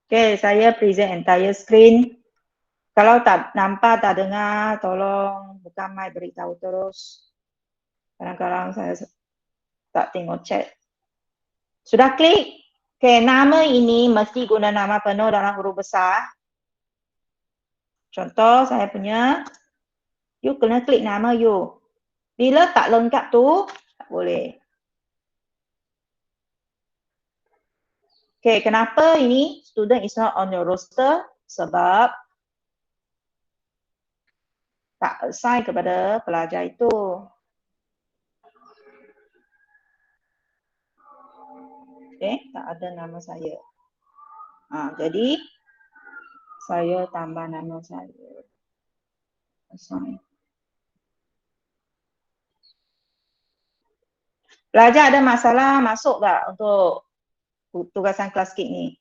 Okay, saya present entire screen. Kalau tak nampak, tak dengar, tolong buka mic beritahu terus. Kadang-kadang saya tak tengok chat. Sudah klik? Okay, nama ini mesti guna nama penuh dalam huruf besar. Contoh saya punya, you kena klik nama you. Bila tak lengkap tu, tak boleh. Okay, kenapa ini student is not on your roster? Sebab tak assign kepada pelajar itu. Okay, tak ada nama saya. Jadi, saya tambah nama saya. Assign. Pelajar ada masalah masuk tak untuk tugasan kelas kit ni?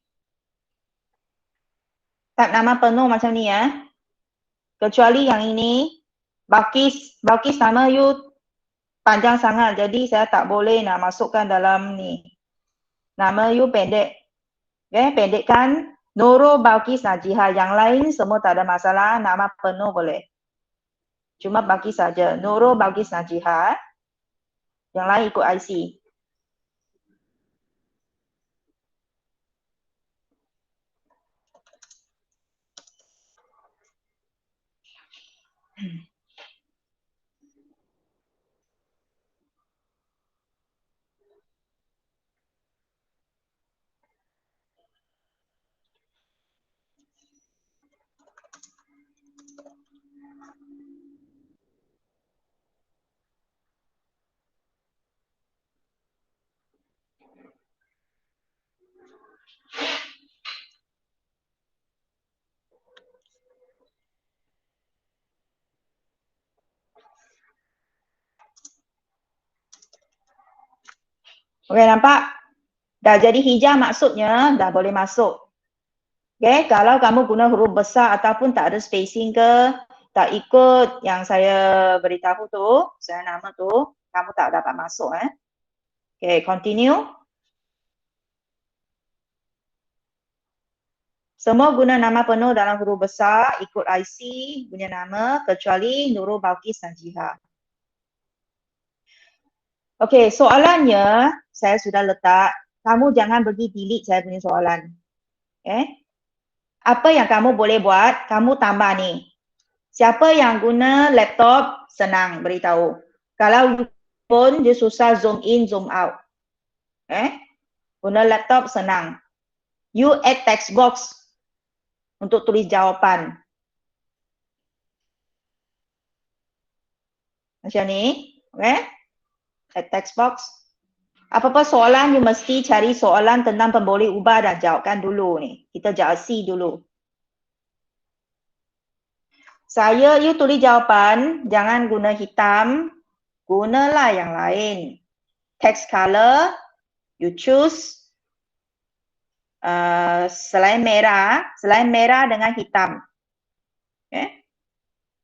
Tak nama penuh macam ni ya. Kecuali yang ini, Balkis nama you panjang sangat. Jadi saya tak boleh nak masukkan dalam ni. Nama you pendek. Okay, pendekkan Nurul Balkis Najihah. Yang lain semua tak ada masalah. Nama penuh boleh. Cuma Balkis saja. Nurul Balkis Najihah. Yang lain ikut IC. Okay, nampak? Dah jadi hijau maksudnya dah boleh masuk. Okay, kalau kamu guna huruf besar ataupun tak ada spacing ke, tak ikut yang saya beritahu tu, saya nama tu, kamu tak dapat masuk. Okay, continue. Semua guna nama penuh dalam huruf besar, ikut IC, punya nama, kecuali Nurul Balkis Najihah. Okay, soalannya saya sudah letak. Kamu jangan pergi delete saya punya soalan. Okay. Apa yang kamu boleh buat, kamu tambah ni. Siapa yang guna laptop, senang beritahu. Kalau phone, dia susah zoom in, zoom out. Guna laptop, senang. You add text box untuk tulis jawapan. Macam ni. Okay. Add text box. Apa-apa soalan, you mesti cari soalan tentang pemboleh ubah dan jawabkan dulu ni. Kita jawab C dulu. You tulis jawapan, jangan guna hitam, gunalah yang lain. Text color, you choose selain merah dengan hitam. Okay.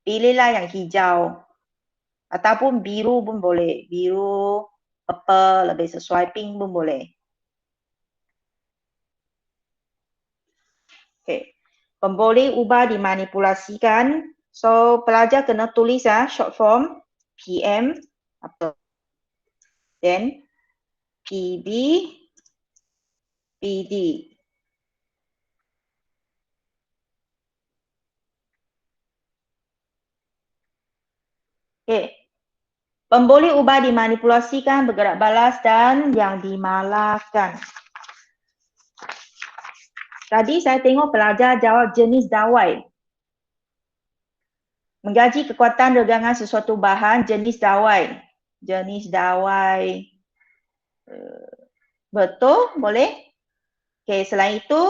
Pilihlah yang hijau. Ataupun biru pun boleh. Biru, purple, lebih sesuai, pink pun boleh. Okay. Pemboleh ubah dimanipulasikan. So, pelajar kena tulis short form, PM, then PB, PD. Okay. Pemboleh ubah dimanipulasikan, bergerak balas dan yang dimalahkan. Tadi saya tengok pelajar jawab jenis dawai. Mengkaji kekuatan regangan sesuatu bahan, jenis dawai. Jenis dawai. Betul? Boleh? Okay, selain itu,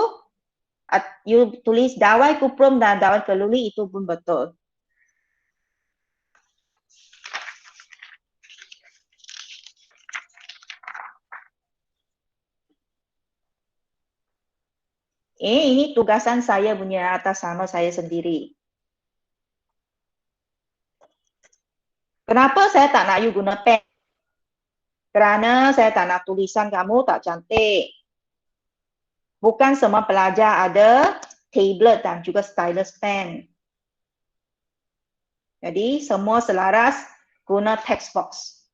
you tulis dawai kuprum dan dawai keluli, itu pun betul. Ini tugasan saya punya atas nama saya sendiri. Kenapa saya tak nak you guna pen? Kerana saya tak nak tulisan kamu tak cantik. Bukan semua pelajar ada tablet dan juga stylus pen. Jadi semua selaras guna text box.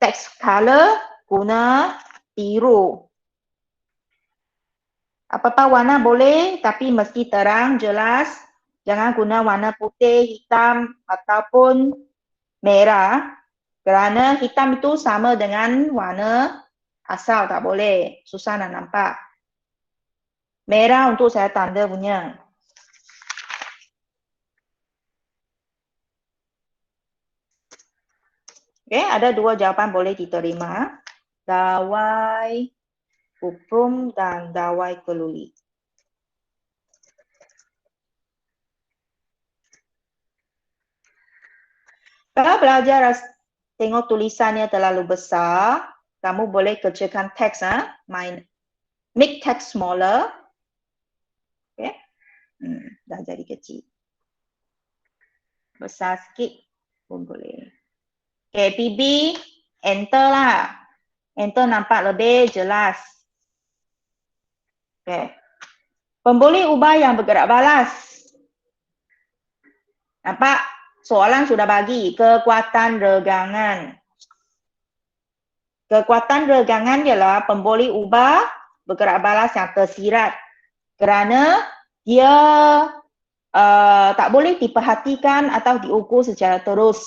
Text color guna biru. Apa-apa warna boleh tapi mesti terang, jelas. Jangan guna warna putih, hitam ataupun merah. Kerana hitam itu sama dengan warna asal, tak boleh. Susah nak nampak. Merah untuk saya tanda punya. Okay, ada dua jawapan boleh diterima. Dawai kuprum dan dawai keluli. Kalau pelajar tengok tulisannya terlalu besar, kamu boleh kecilkan teks. Make text smaller. Okay. Dah jadi kecil. Besar sikit pun boleh. Okay, PB, enter lah. Enter nampak lebih jelas. Okay. Pemboleh ubah yang bergerak balas. Nampak? Soalan sudah bagi. Kekuatan regangan. Kekuatan regangan ialah pemboleh ubah bergerak balas yang tersirat. Kerana dia tak boleh diperhatikan atau diukur secara terus.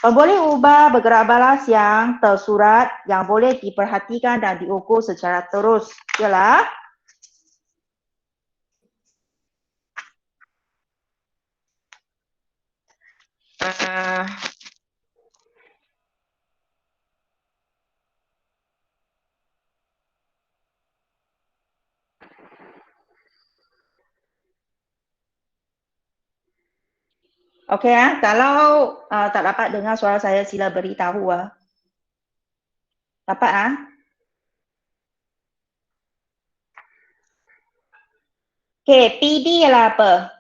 Pemboleh ubah bergerak balas yang tersurat yang boleh diperhatikan dan diukur secara terus ialah okey, kalau tak dapat dengar suara saya, sila beritahu. Dapat? Okey, PD ialah apa?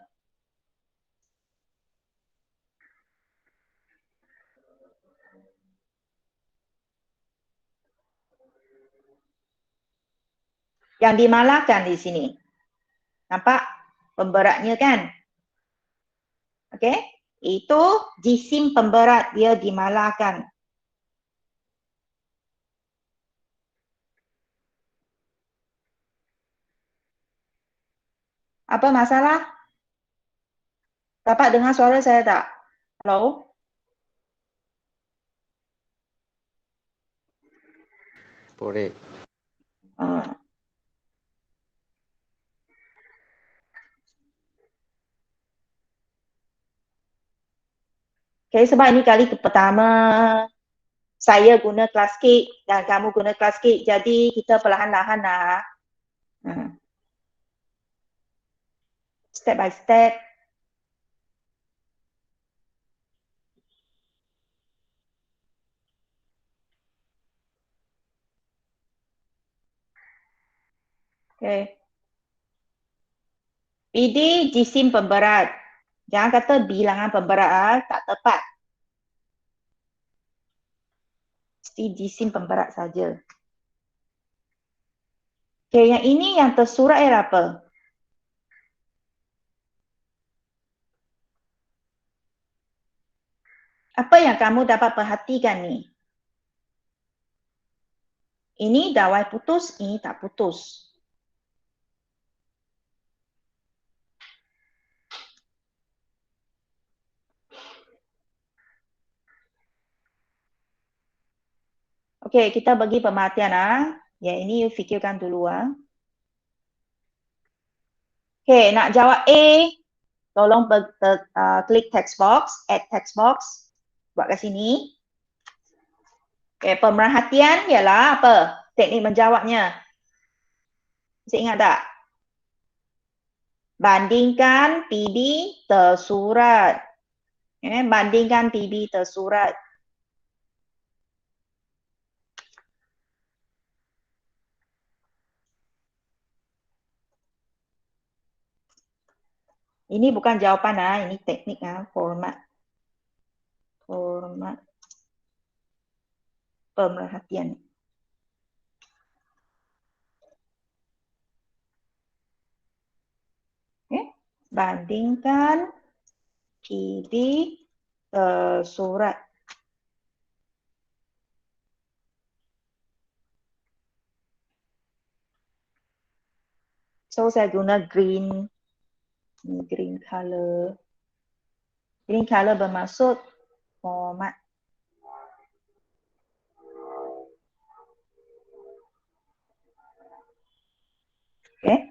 Yang dimalahkan di sini. Nampak pemberatnya kan? Okey, itu jisim pemberat, dia dimalahkan. Apa masalah? Dapat dengar suara saya tak? Hello? Boleh. Okay, sebab ini kali pertama saya guna Classcade dan kamu guna Classcade. Jadi kita perlahan-lahan lah. Step by step. Okay. PD jisim pemberat. Jangan kata bilangan pemberat, tak tepat. Mesti jisim pemberat saja. Okay, yang ini yang tersurat ialah apa? Apa yang kamu dapat perhatikan ni? Ini dawai putus, ini tak putus. Okey, kita bagi pemerhatian . Ya, ini you fikirkan dulu . Okey, nak jawab A, tolong klik text box, add text box. Buat kat sini. Okey, pemerhatian ialah apa? Teknik menjawabnya. Masih ingat tak? Bandingkan PB tersurat. Bandingkan PB tersurat. Ini bukan jawapan ini teknik format pemerhatian. Okay. Bandingkan PB surat. So saya guna green color. Green color bermaksud format. Okay.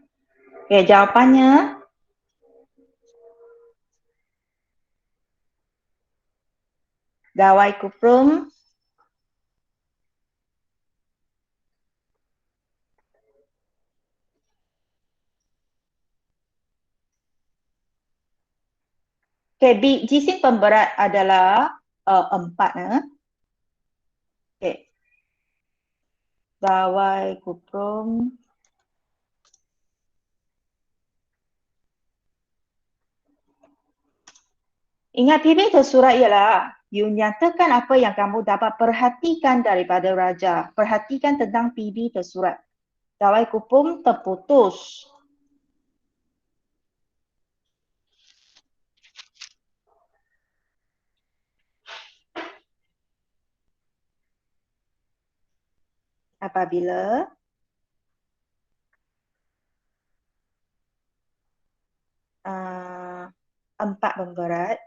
Okay, jawapannya gawai kuprum okay, jisim pemberat adalah 4. Okay. Gawai kuprum ingat PB tersurat ialah you nyatakan apa yang kamu dapat perhatikan daripada raja. Perhatikan tentang PB tersurat. Gawai kuprum terputus. Apabila empat pemberat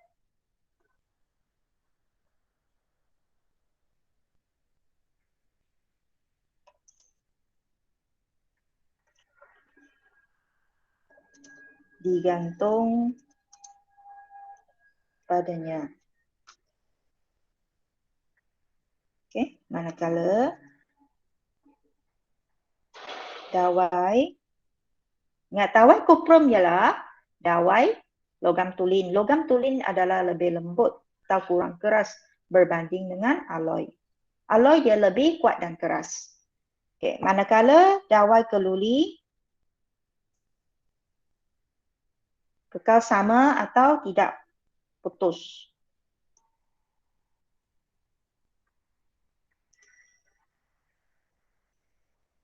digantung padanya. Okay, manakala dawai, ingat dawai kuprum ialah dawai logam tulin. Logam tulin adalah lebih lembut atau kurang keras berbanding dengan alloy. Alloy dia lebih kuat dan keras. Okay, manakala dawai keluli kekal sama atau tidak putus.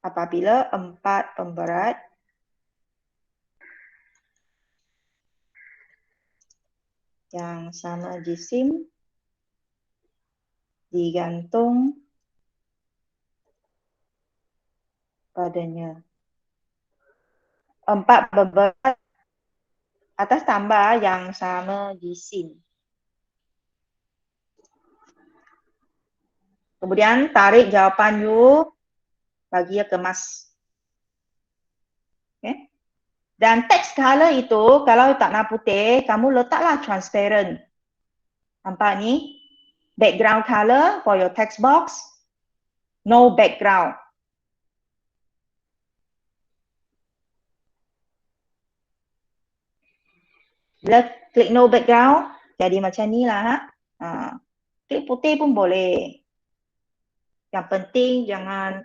Apabila empat pemberat yang sama jisim digantung padanya. Empat pemberat atas tambah yang sama jisim. Kemudian tarik jawapan you, bagi dia kemas. Okay. Dan teks color itu, kalau tak nak putih, kamu letaklah transparent. Nampak ni? Background color for your text box. No background. Bila klik no background, jadi macam ni lah. Klik putih pun boleh. Yang penting jangan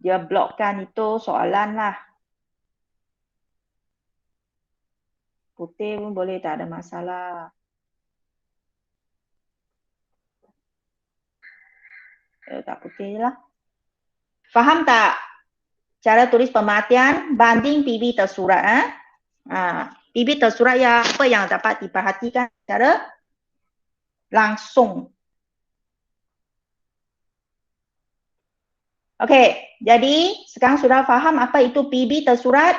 dia blokkan itu soalan lah. Putih pun boleh, tak ada masalah. Tak putih lah. Faham tak? Cara tulis pemerhatian banding PB tersurat. PB tersurat ya apa yang dapat diperhatikan secara langsung. Okey, jadi sekarang sudah faham apa itu PB tersurat?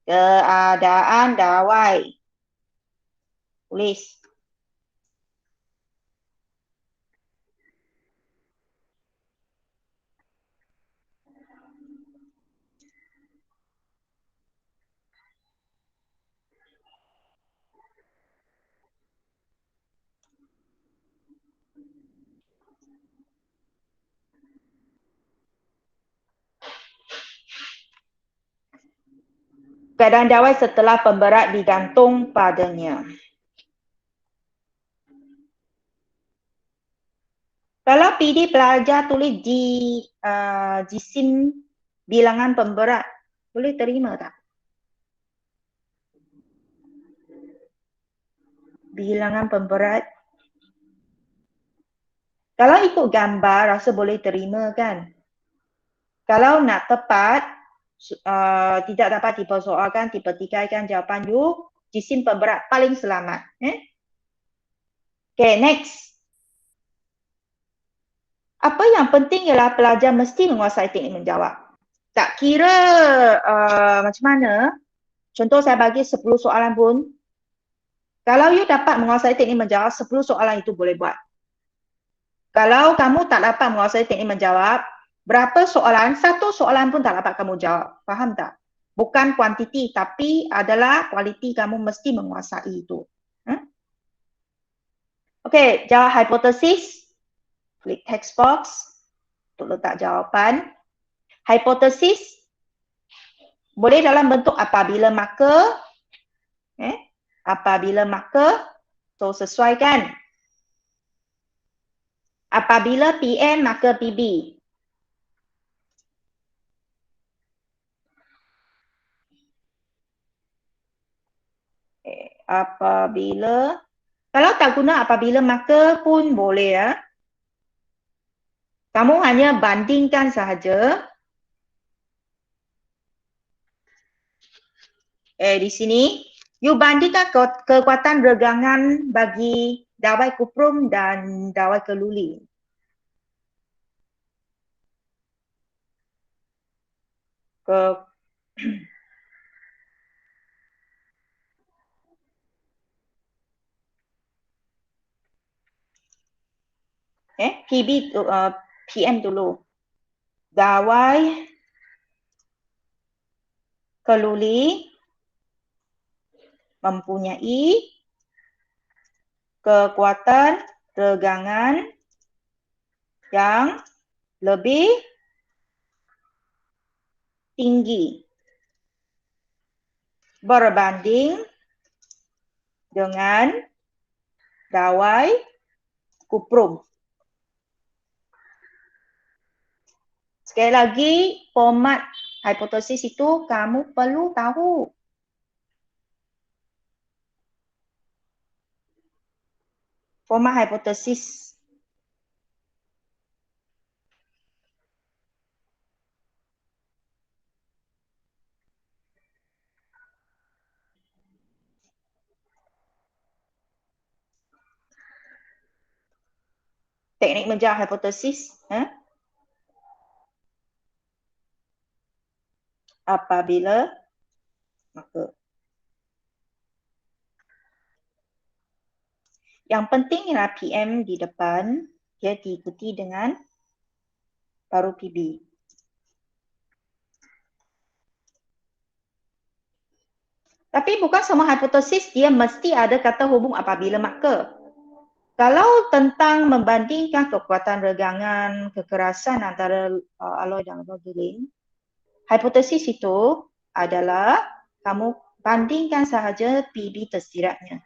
Keadaan dawai. Tulis. Keadaan dawai setelah pemberat digantung padanya. Kalau PD pelajar tulis di jisim bilangan pemberat, boleh terima tak? bilangan pemberat. Kalau ikut gambar, rasa boleh terima kan? Kalau nak tepat, tidak dapat dipersoalkan, dipertikaikan jawapan you, jisim pemberat paling selamat. Okay, next. Apa yang penting ialah pelajar mesti menguasai teknik menjawab. Tak kira macam mana, contoh saya bagi 10 soalan pun, kalau you dapat menguasai teknik menjawab, 10 soalan itu boleh buat. Kalau kamu tak dapat menguasai teknik menjawab, berapa soalan, satu soalan pun tak dapat kamu jawab. Faham tak? Bukan kuantiti, tapi adalah kualiti kamu mesti menguasai itu. Okey, jawab hipotesis. Klik text box untuk letak jawapan. Hipotesis boleh dalam bentuk apabila maka. Apabila maka, so sesuaikan. Apabila PM maka PB. Apabila, kalau tak guna apabila maka pun boleh ya. Kamu hanya bandingkan sahaja. Di sini, you bandingkan kekuatan regangan bagi dawai kuprum dan dawai keluli. PB, PM dulu. Dawai keluli mempunyai kekuatan regangan yang lebih tinggi berbanding dengan dawai kuprum. Sekali lagi, format hipotesis itu kamu perlu tahu. Format hipotesis. Teknik menjawab hipotesis. Apabila maka. Yang penting ialah PM di depan, dia diikuti dengan baru PB. Tapi bukan semua hipotesis dia mesti ada kata hubung apabila maka. Kalau tentang membandingkan kekuatan regangan, kekerasan antara alloy dan alloy, hipotesis itu adalah kamu bandingkan sahaja PB tersiratnya.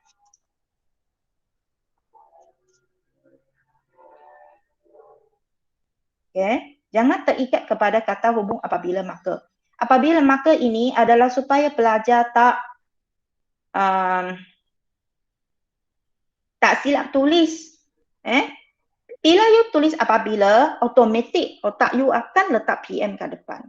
Okay. Jangan terikat kepada kata hubung apabila maka. Apabila maka ini adalah supaya pelajar tak silap tulis. Bila you tulis apabila, automatik otak you akan letak PM ke depan.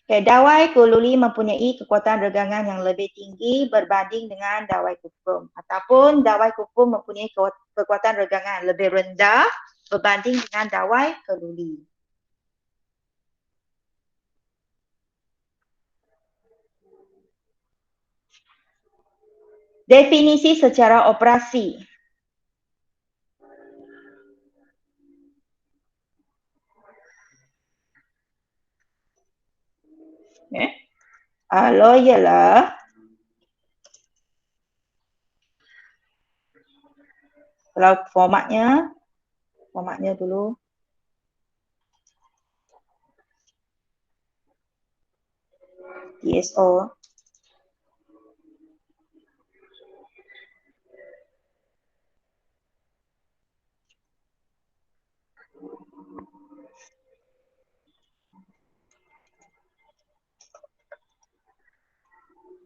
Okay, dawai keluli mempunyai kekuatan regangan yang lebih tinggi berbanding dengan dawai kuprum. Ataupun dawai kuprum mempunyai kekuatan regangan yang lebih rendah berbanding dengan dawai keluli. Definisi secara operasi. Alloy ialah kalau formatnya dulu. TSO.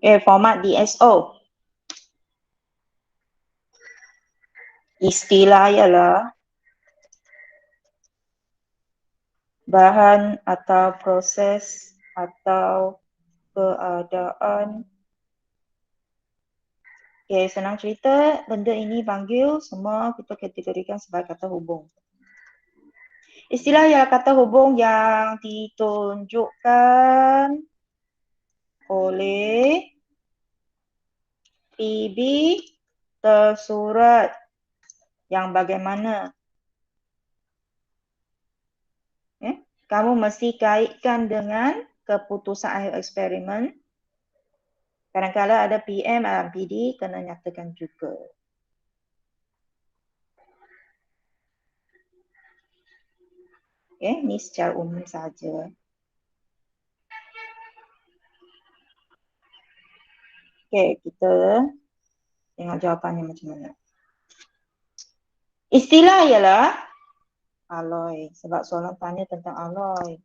Format DSO. Istilah ialah bahan atau proses atau keadaan. Senang cerita, benda ini panggil semua kita kategorikan sebagai kata hubung. Istilah ialah kata hubung yang ditunjukkan oleh PB tersurat yang bagaimana. Kamu mesti kaitkan dengan keputusan akhir eksperimen. Kadang-kadang ada PM dan PD kena nyatakan juga. Ni secara umum saja. Kita tengok jawapannya macam mana. Istilah ialah alloy. Sebab soalan tanya tentang alloy.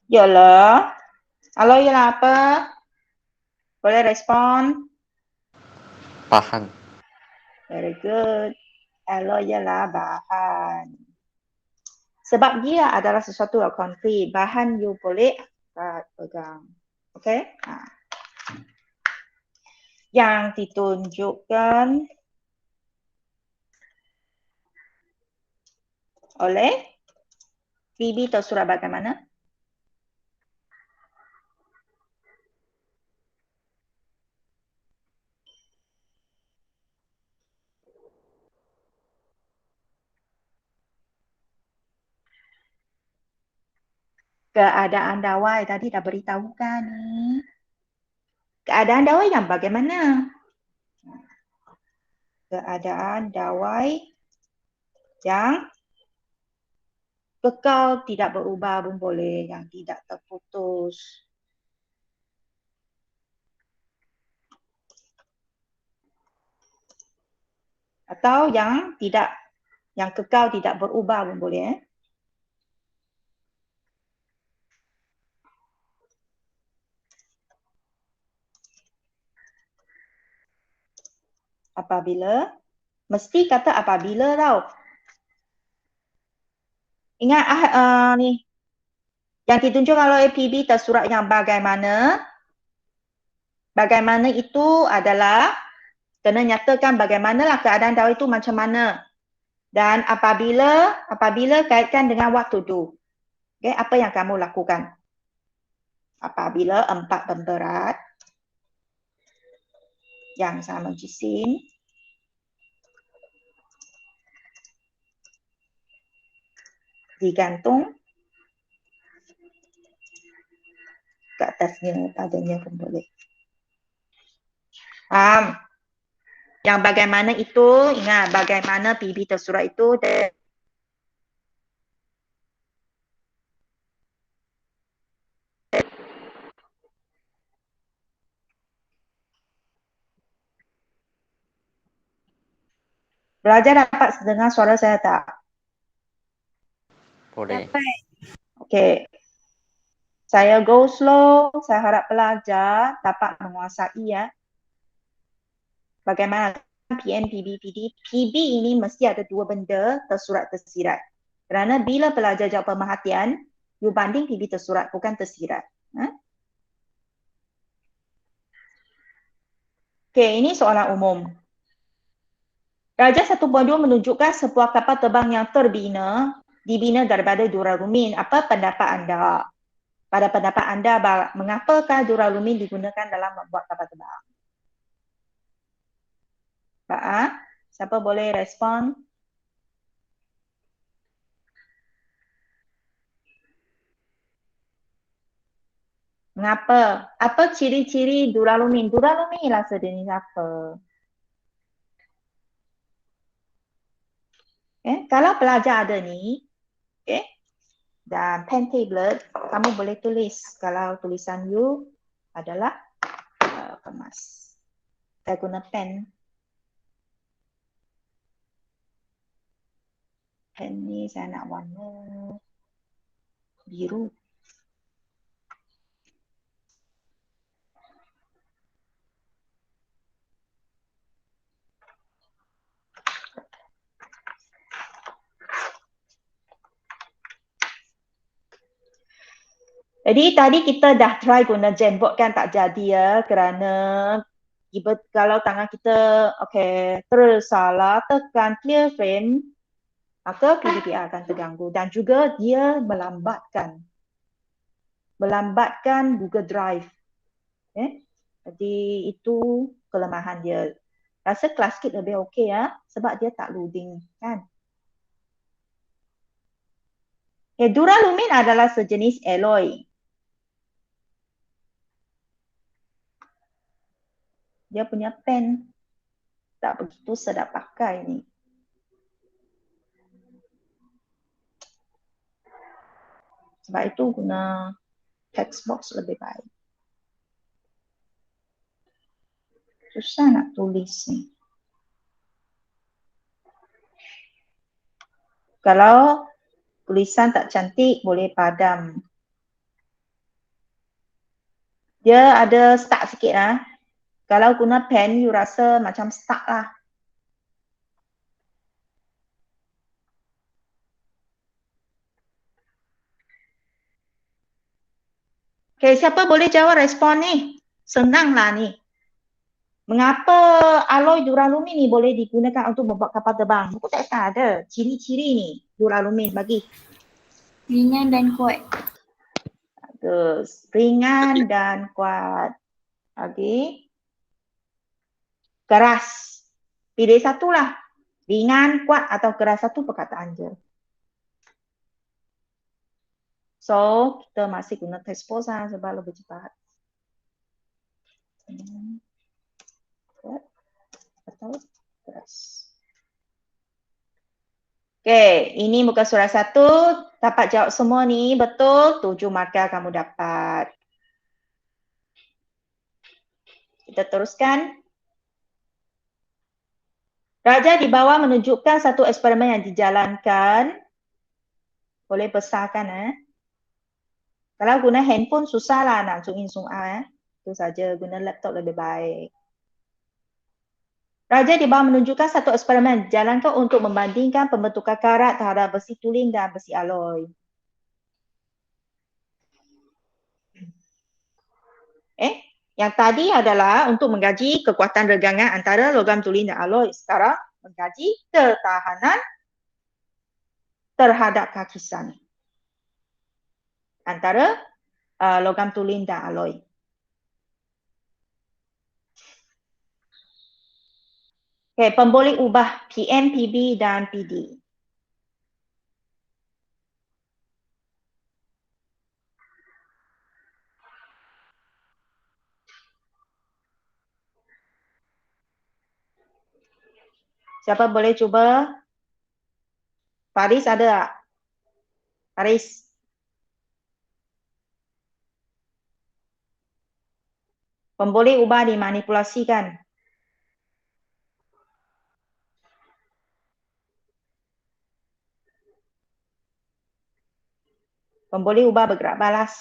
Ialah, alloy ialah apa? Boleh respon? Bahan. Very good. Alloy ialah bahan. Sebab dia adalah sesuatu yang konkret. Bahan you boleh pegang. Okay? Yang ditunjukkan oleh PB tersurat bagaimana? Keadaan dawai tadi dah beritahukan ni. Keadaan dawai yang bagaimana? Keadaan dawai yang kekal tidak berubah pun boleh, yang tidak terputus. Atau yang kekal tidak berubah pun boleh. Apabila, mesti kata apabila tau. Ingat ni, yang ditunjukkan oleh PB tersurat yang bagaimana. Bagaimana itu adalah kena nyatakan bagaimanalah keadaan dawai itu macam mana. Dan apabila kaitkan dengan what to do. Okay, apa yang kamu lakukan? Apabila 4 pemberat yang sama jisim digantung ke atasnya, padanya pun boleh. Yang bagaimana itu, ingat bagaimana PB tersurat itu belajar dapat dengar suara saya tak? Boleh. Okay. Saya go slow, saya harap pelajar dapat menguasai ya. Bagaimana PM, PB, PD. PB ini mesti ada 2 benda tersurat tersirat. Kerana bila pelajar jawab pemerhatian, you banding PB tersurat, bukan tersirat. Okay, ini soalan umum. Darjah 1.2 menunjukkan sebuah kapal terbang yang dibina daripada duralumin. Apa pendapat anda? Pada pendapat anda, mengapakah duralumin digunakan dalam membuat kapal terbang? Siapa boleh respon? Mengapa? Apa ciri-ciri duralumin? Duralumin ialah sejenis apa? Kalau pelajar ada ni, dan pen tablet, kamu boleh tulis. Kalau tulisan you adalah kemas. Saya guna pen. pen ni saya nak warna biru. Jadi tadi kita dah try guna Jamboard kan, tak jadi ya, kerana kalau tangan kita tersalah tekan clear frame, maka PDPR akan terganggu dan juga dia melambatkan Google Drive. Jadi itu kelemahan dia. Rasa ClassKit lebih okey ya, sebab dia tak loading kan. Duralumin adalah sejenis alloy. Dia punya pen tak begitu sedap pakai ni. Sebab itu guna text box lebih baik. Susah nak tulis ni. Kalau tulisan tak cantik, boleh padam. Dia ada stuck sikit lah. Kalau guna pen, you rasa macam stuck lah. Okay, siapa boleh jawab respon ni? Senang lah ni. Mengapa alloy duralumin ni boleh digunakan untuk membuat kapal terbang? Buku teks ada ciri-ciri ni duralumin bagi. Ringan dan kuat. Bagus. Ringan dan kuat. Lagi. Keras. Pilih satulah. Ringan, kuat atau keras, satu perkataan je. So, kita masih guna teks posa sebab lebih cepat. Kuat atau keras. Okay, ini muka surat 1. Dapat jawab semua ni, betul. 7 markah kamu dapat. Kita teruskan. Raja di bawah menunjukkan satu eksperimen yang dijalankan. Boleh besarkan. Kalau guna handphone susah lah nak zoom in zoom out. Itu saja, guna laptop lebih baik. Raja di bawah menunjukkan satu eksperimen dijalankan untuk membandingkan pembentukan karat terhadap besi tuling dan besi alloy. Yang tadi adalah untuk mengkaji kekuatan regangan antara logam tuling dan alloy. Sekarang mengkaji ketahanan terhadap kakisan antara logam tuling dan alloy. Okay, pemboleh ubah PM, PB dan PD. Siapa boleh cuba? Faris ada tak? Faris. Pemboleh ubah dimanipulasikan. Pemboleh ubah bergerak balas.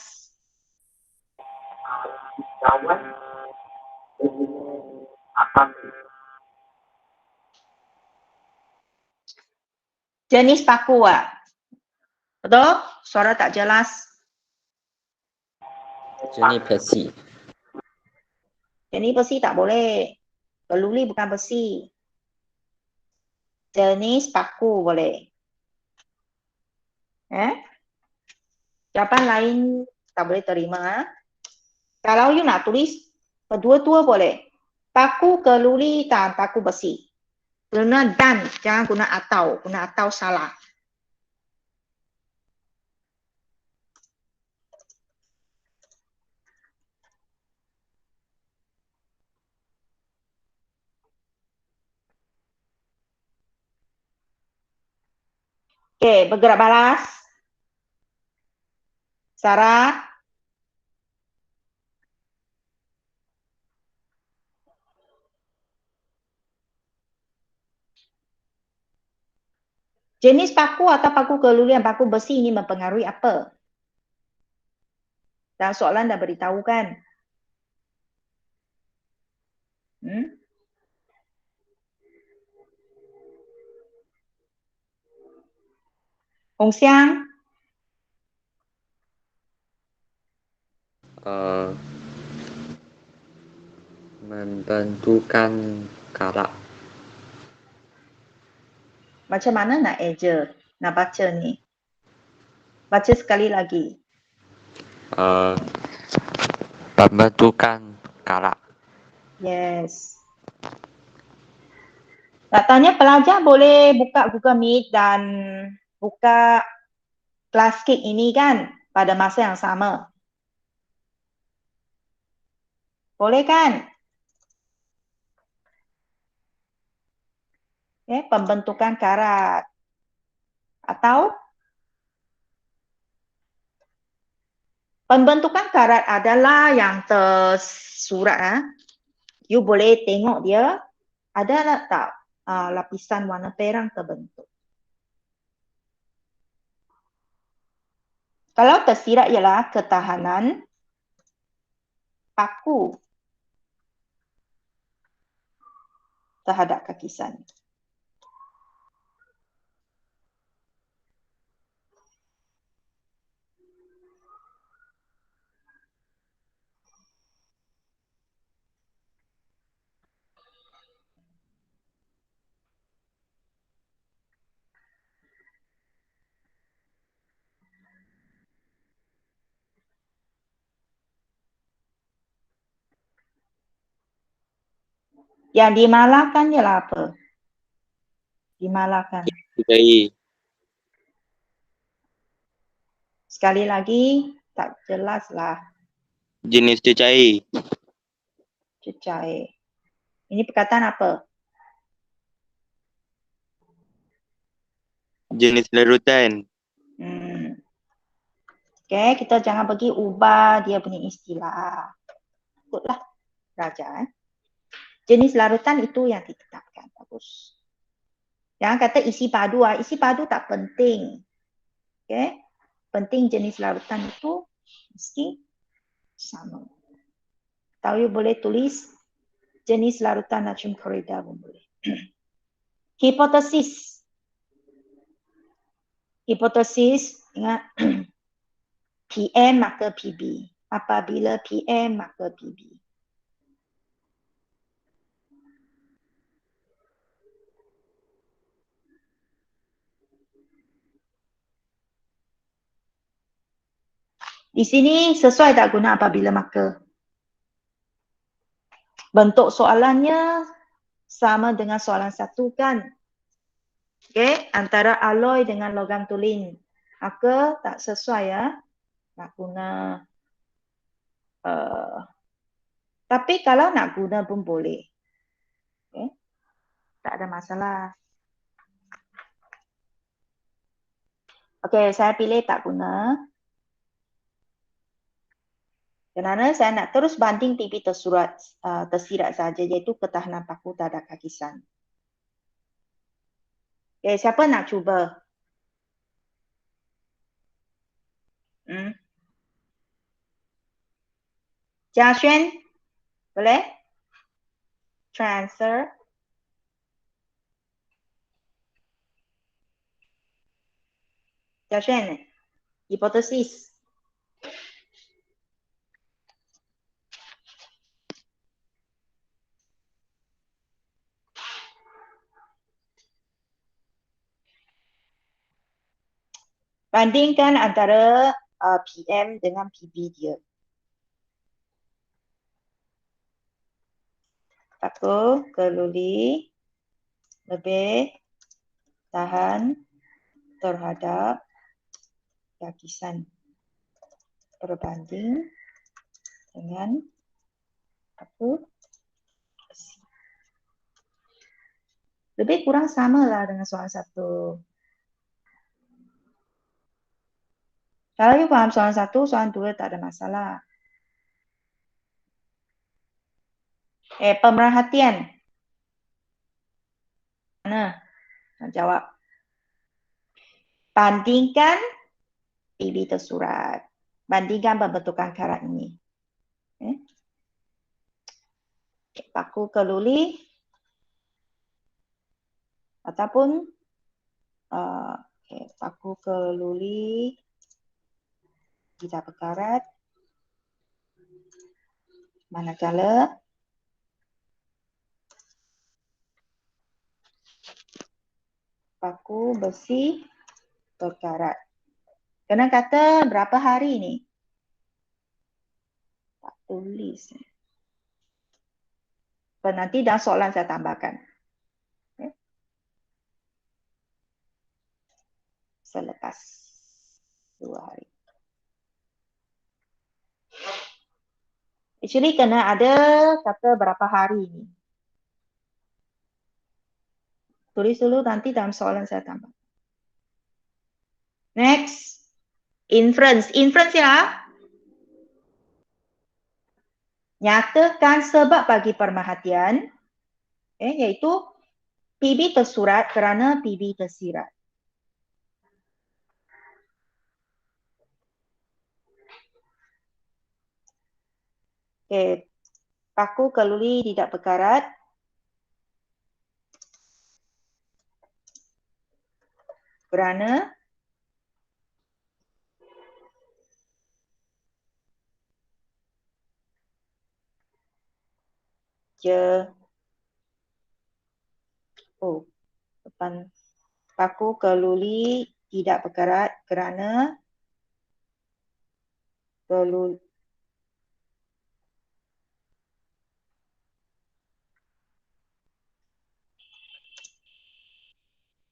Jenis paku ah. Betul? Suara tak jelas. Jenis besi. Jenis besi tak boleh. Keluli bukan besi. Jenis paku boleh. Jawapan lain tak boleh terima. Kalau you nak tulis kedua-dua boleh. Paku keluli dan paku besi. Guna dan, jangan guna atau. Guna atau salah. Okey, bergerak balas. Sarah. Jenis paku atau paku kelulian, paku besi ini mempengaruhi apa? Dalam soalan dah beritahu kan? Hong Xiang, eh, membentukkan karak. macam mana nak eja? Nak baca ni? Baca sekali lagi. Eh, Pembentukan karak. Yes. Nak tanya pelajar boleh buka Google Meet dan buka Classcade ini kan pada masa yang sama. Boleh kan? Pembentukan karat. Atau pembentukan karat adalah yang tersurat. You boleh tengok dia ada tak lapisan warna perang terbentuk. Kalau tersirat ialah ketahanan paku terhadap kakisan. Yang dimalahkan ialah apa? Dimalahkan. Dijahit. Sekali lagi, tak jelaslah. Jenis cecair. Cecair. Ini perkataan apa? Jenis larutan. Okay, kita jangan pergi ubah dia punya istilah. Ikutlah Raja. Jenis larutan itu yang ditetapkan. Bagus. Jangan kata isi padu. Isi padu tak penting. Okay. Penting jenis larutan itu mesti sama. Tahu you boleh tulis jenis larutan natrium klorida pun boleh. Hipotesis. Hipotesis, ingat PM maka PB. Apabila PM maka PB. Di sini sesuai tak guna apabila maka? Bentuk soalannya sama dengan soalan satu kan? Okay, antara alloy dengan logam tulen. Maka tak sesuai ya. Nak guna. Tapi kalau nak guna pun boleh. Okay, tak ada masalah. Okay, saya pilih tak guna. Kerana saya nak terus banding TP tersirat saja, iaitu ketahanan paku terhadap kakisan. Okay, siapa nak cuba? Jia Xuan, boleh? Transfer. Jia Xuan, hipotesis. Bandingkan antara PM dengan PB dia. Paku keluli lebih tahan terhadap lapisan berbanding dengan paku besi. Lebih kurang sama lah dengan soalan satu. Kalau you faham soalan satu, soalan dua tak ada masalah. Pemerhatian. Mana? Nak jawab. bandingkan PB tersurat. Bandingkan pembentukan karat ini. Paku keluli ataupun paku keluli tidak berkarat, manakala paku besi berkarat. Kena kata berapa hari ni? Tak tulis. Nanti dalam soalan saya tambahkan. Selepas 2 hari. Actually kena ada kata berapa hari ni. Tulis dulu, nanti dalam soalan saya tambah. Next. Inference. Inference ya. Nyatakan sebab bagi pemerhatian. Iaitu PB tersurat kerana PB tersirat. Paku keluli tidak berkarat. Kerana paku keluli tidak berkarat kerana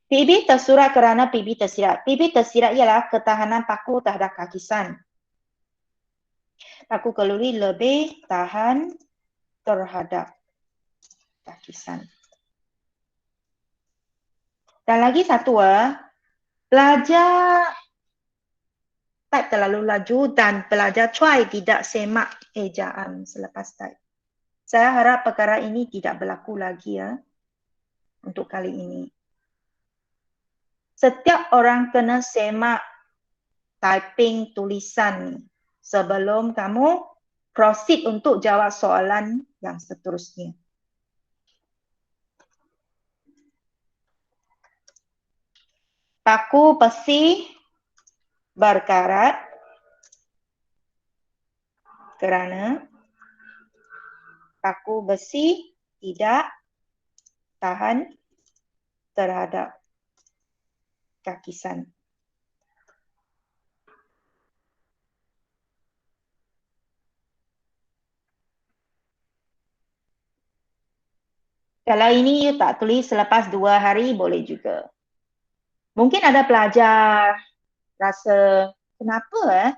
PB tersurat kerana PB tersirat. PB tersirat ialah ketahanan paku terhadap kakisan. Paku keluli lebih tahan terhadap kakisan. Dan lagi satu, pelajar type terlalu laju dan pelajar try tidak semak ejaan selepas type. Saya harap perkara ini tidak berlaku lagi untuk kali ini. Setiap orang kena semak typing tulisan sebelum kamu proceed untuk jawab soalan yang seterusnya. Paku besi berkarat kerana paku besi tidak tahan terhadap kakisan. Kalau ini you tak tulis selepas 2 hari boleh juga. Mungkin ada pelajar rasa kenapa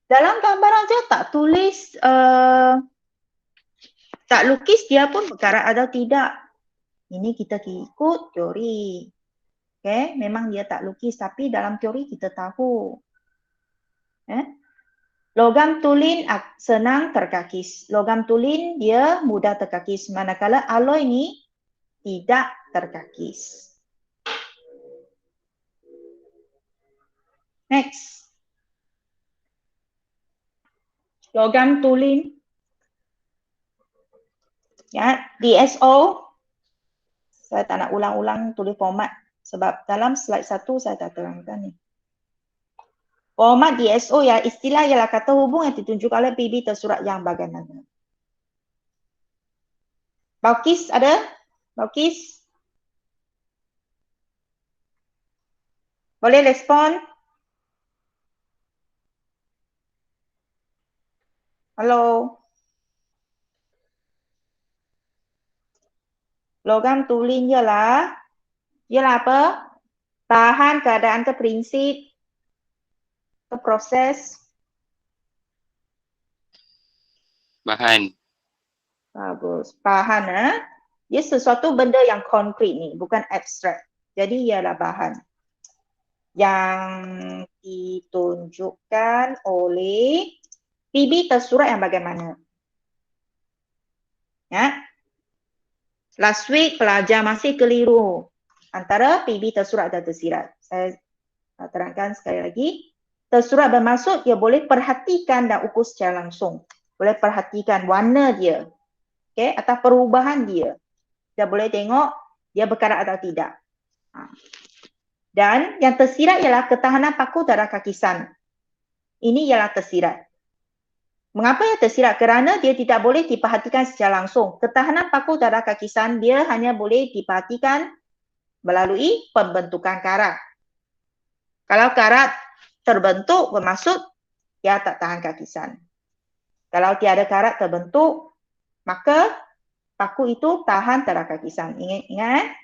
dalam gambar aja tak tulis, tak lukis dia pun berkarat atau tidak. Ini kita ikut teori. Okay, memang dia tak lukis tapi dalam teori kita tahu. Logam tulin senang terkakis. Logam tulin dia mudah terkakis. Manakala alloy ni tidak terkakis. Next. Logam tulin. Ya, DSO. Saya tak nak ulang-ulang tulis format. Sebab dalam slide 1 saya dah terangkan ni. Format DSO ya, istilah ialah kata hubung yang ditunjuk oleh PB tersurat yang bagaimana. Balkis ada? Balkis? Boleh respon? Halo? Logam tulin ialah apa? Tahan keadaan ke prinsip, ke proses. Bahan. Bagus. Bahan, dia sesuatu benda yang konkret ni, bukan abstrak. Jadi ialah bahan yang ditunjukkan oleh PB tersurat yang bagaimana. Ya. Last week pelajar masih keliru antara PB tersurat dan tersirat. Saya Terangkan sekali lagi. Tersurat bermaksud ia boleh perhatikan dan ukur secara langsung. Boleh perhatikan warna dia. Okay? Atau perubahan dia. Dia boleh tengok dia berkarat atau tidak. Dan yang tersirat ialah ketahanan paku terhadap kakisan. Ini ialah tersirat. Mengapa ia tersirat? Kerana dia tidak boleh diperhatikan secara langsung. Ketahanan paku terhadap kakisan dia hanya boleh diperhatikan melalui pembentukan karat. Kalau karat terbentuk bermaksud dia tak tahan kakisan. Kalau tiada karat terbentuk, maka paku itu tahan terhadap kakisan. Ingat.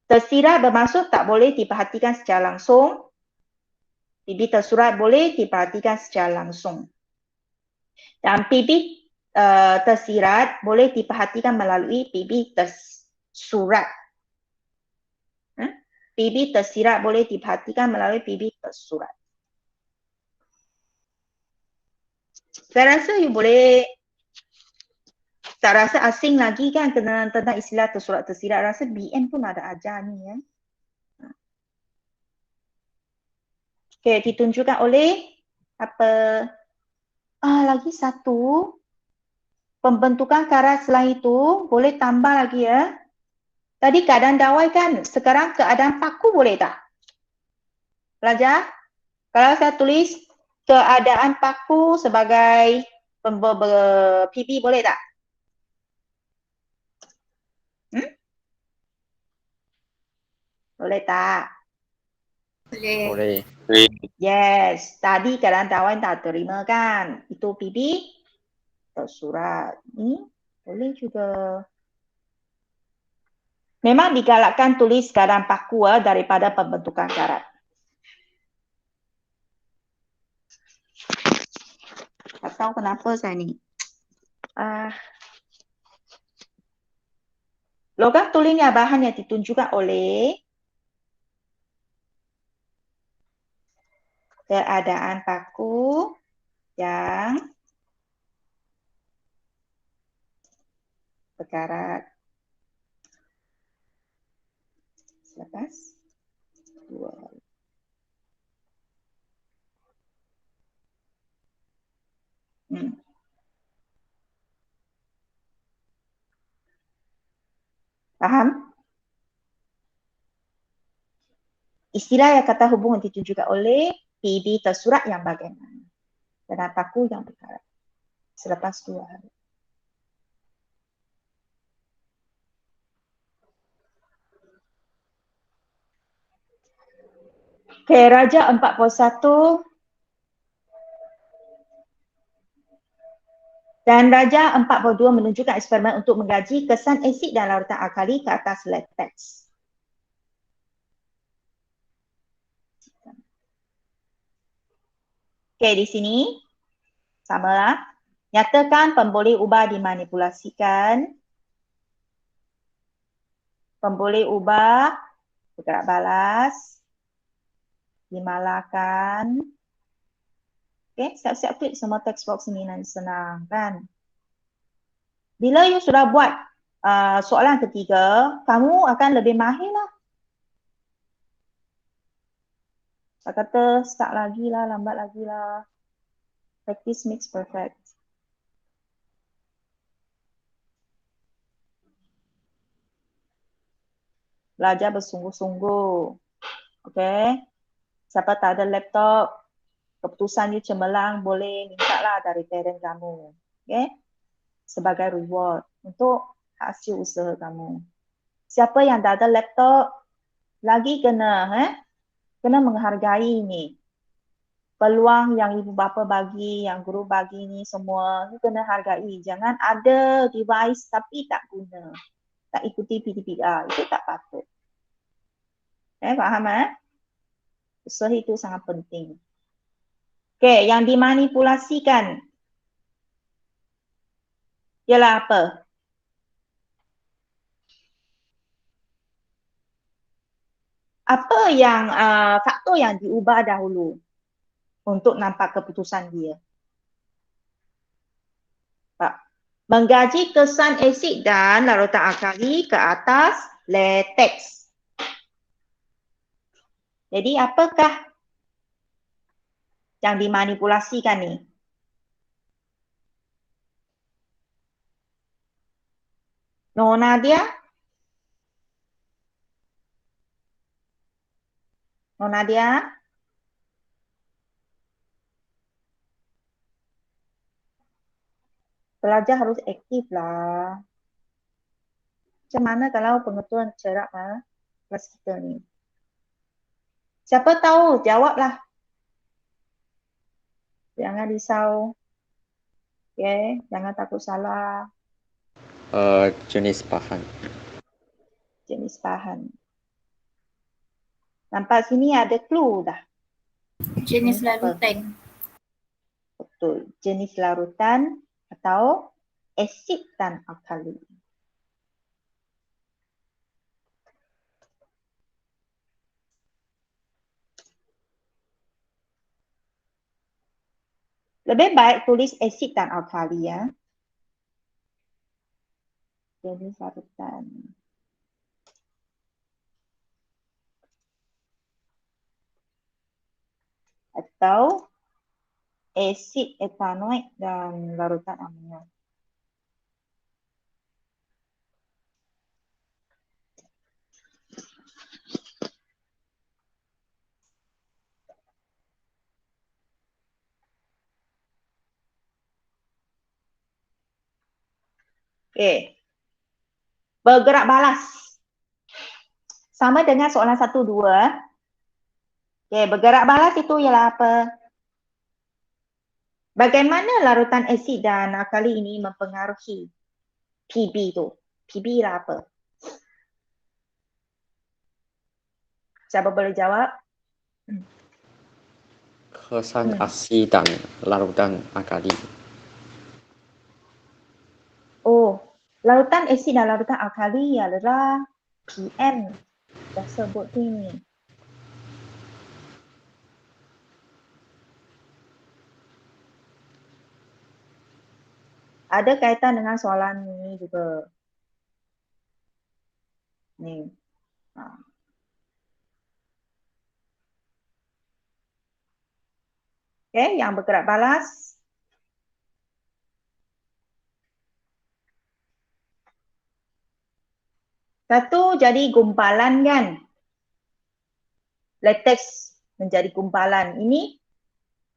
Tersirat bermaksud tak boleh diperhatikan secara langsung. PB tersurat boleh diperhatikan secara langsung. Dan PB tersirat boleh diperhatikan melalui PB tersurat. PB tersirat boleh diperhatikan melalui PB tersurat. Saya rasa you boleh tak rasa asing lagi kan tentang istilah tersurat tersirat. Rasa BN pun ada ajar ni ya. Okey, ditunjukkan oleh apa? Lagi satu. Pembentukan karat selain itu boleh tambah lagi ya. Tadi keadaan dawai kan, sekarang keadaan paku boleh tak? Pelajar, kalau saya tulis keadaan paku sebagai PB boleh tak? Boleh tak? Boleh. Boleh. Yes, tadi keadaan dawai tak terima kan? Itu PB tersurat. Ini boleh juga. Memang digalakkan tulis keadaan paku daripada pembentukan karat. Tak tahu kenapa saya ni. Logam tulisnya bahan yang ditunjukkan oleh keadaan paku yang berkarat. Selepas 2 hari. Faham? Istilah yang kata hubungan ditunjukkan oleh PB tersurat yang bagaimana. Dan paku yang berkarat. Selepas 2 hari. Okay, Raja 41 dan Raja 42 menunjukkan eksperimen untuk mengkaji kesan asid dan larutan alkali ke atas latex. Okay, di sini samalah. Nyatakan pemboleh ubah dimanipulasikan. Pemboleh ubah bergerak balas. Dimalakan. Okay, siap-siap klik semua text box ini nanti senang kan. Bila you sudah buat soalan ketiga, kamu akan lebih mahir lah. Saya kata start lagi lah, lambat lagi lah. Practice makes perfect. Belajar bersungguh-sungguh. Okay. Siapa tak ada laptop, keputusan you cemerlang, boleh minta lah dari parent kamu. Okay. Sebagai reward untuk hasil usaha kamu. Siapa yang tak ada laptop, lagi kena menghargai ni. Peluang yang ibu bapa bagi, yang guru bagi ni semua, you kena hargai. Jangan ada device tapi tak guna. Tak ikuti PDPR, itu tak patut. Faham Usaha itu sangat penting. Okay, yang dimanipulasikan ialah apa? Apa yang faktor yang diubah dahulu untuk nampak keputusan dia? Mengkaji kesan asid dan larutan alkali ke atas latex. Jadi apakah yang dimanipulasikan ni? Nona dia? Nona dia? Pelajar harus aktif lah. Macam mana kalau pengetahuan cerak kelas kita ni? Siapa tahu? Jawablah. Jangan risau. Okay? Jangan takut salah. Jenis bahan. Jenis bahan. Nampak sini ada clue dah. Jenis Apa? larutan. Betul. Jenis larutan atau asid dan alkali. Lebih baik tulis asid dan alkali ya. Jenis larutan. Atau asid etanoik dan larutan amonium. Okey. Bergerak balas. Sama dengan soalan 1, 2. Okey, bergerak balas itu ialah apa? Bagaimana larutan asid dan alkali ini mempengaruhi PB tu? PB lah apa? Siapa boleh jawab? Kesan asid dan larutan alkali. Oh, larutan asid dan larutan alkali adalah PM. Dah sebut ni. Ada kaitan dengan soalan ni juga. Ni. Okay, yang bergerak balas. Satu jadi gumpalan kan. Latex menjadi gumpalan. Ini